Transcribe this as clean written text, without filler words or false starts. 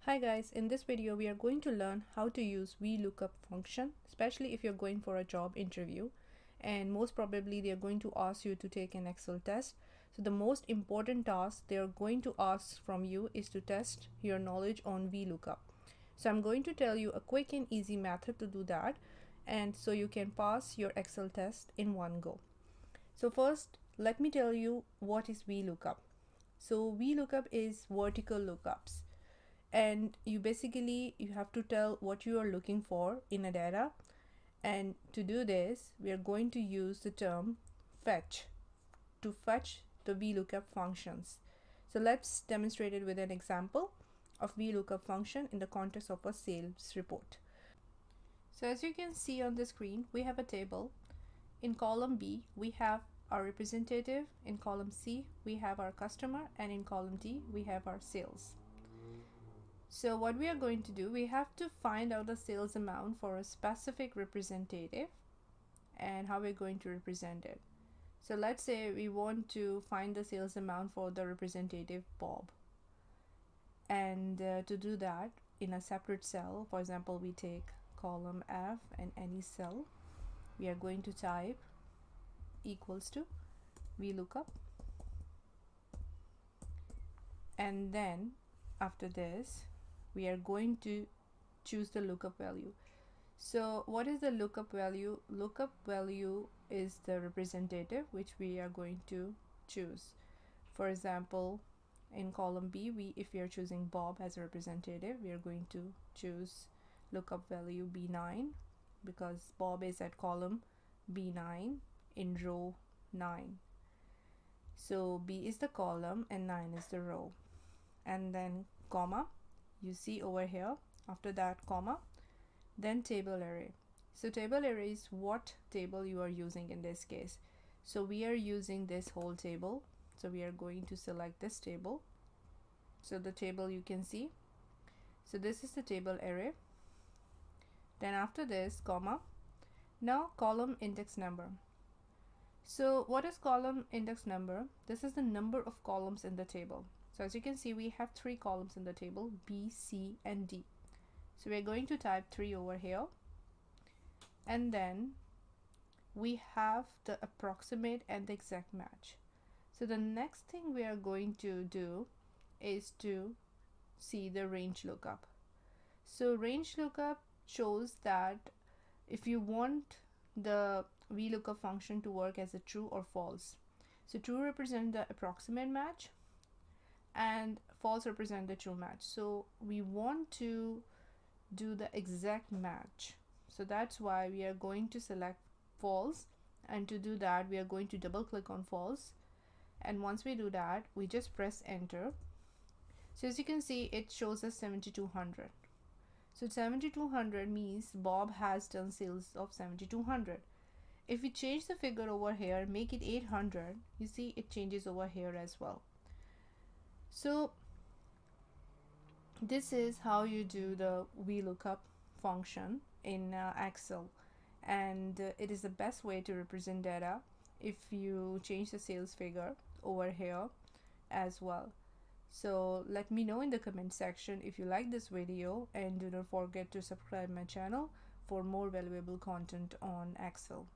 Hi guys, in this video we are going to learn how to use VlOOKUP function, especially if you're going for a job interview, and most probably they are going to ask you to take an Excel test. So the most important task they are going to ask from you is to test your knowledge on VlOOKUP. So I'm going to tell you a quick and easy method to do that, and so you can pass your Excel test in one go. So first, let me tell you what is VlOOKUP. So VlOOKUP is vertical lookups, and you have to tell what you are looking for in a data, and to do this we are going to use the term fetch to fetch the VlOOKUP functions. So let's demonstrate it with an example of VlOOKUP function in the context of a sales report. So as you can see on the screen, we have a table. In column B we have our representative, in column C we have our customer, and in column D we have our sales. So what we are going to do, we have to find out the sales amount for a specific representative and how we're going to represent it. So let's say we want to find the sales amount for the representative Bob, and to do that in a separate cell, for example we take column F and any cell, we are going to type equals to VlOOKUP, and then after this we are going to choose the lookup value. So what is the lookup value? Lookup value is the representative which we are going to choose. For example, in column B, if we are choosing Bob as a representative, we are going to choose lookup value B9 because Bob is at column B9 in row 9. So B is the column and 9 is the row, and then comma, you see over here, after that comma, then table array. So table array is what table you are using in this case. So we are using this whole table, so we are going to select this table. So the table you can see, so this is the table array. Then after this comma, now column index number. So what is column index number? This is the number of columns in the table. So as you can see, we have 3 columns in the table, B, C and D. So we're going to type 3 over here, and then we have the approximate and the exact match. So the next thing we are going to do is to see the range lookup. So range lookup shows that if you want the VlOOKUP function to work as a true or false. So true represent the approximate match and false represent the true match. So we want to do the exact match, so that's why we are going to select false, and to do that we are going to double click on false, and once we do that we just press enter. So as you can see, it shows us 7200. So 7200 means Bob has done sales of 7200. If we change the figure over here, make it 800, you see it changes over here as well. So this is how you do the VlOOKUP function in Excel, and it is the best way to represent data if you change the sales figure over here as well. So let me know in the comment section if you like this video, and do not forget to subscribe my channel for more valuable content on Excel.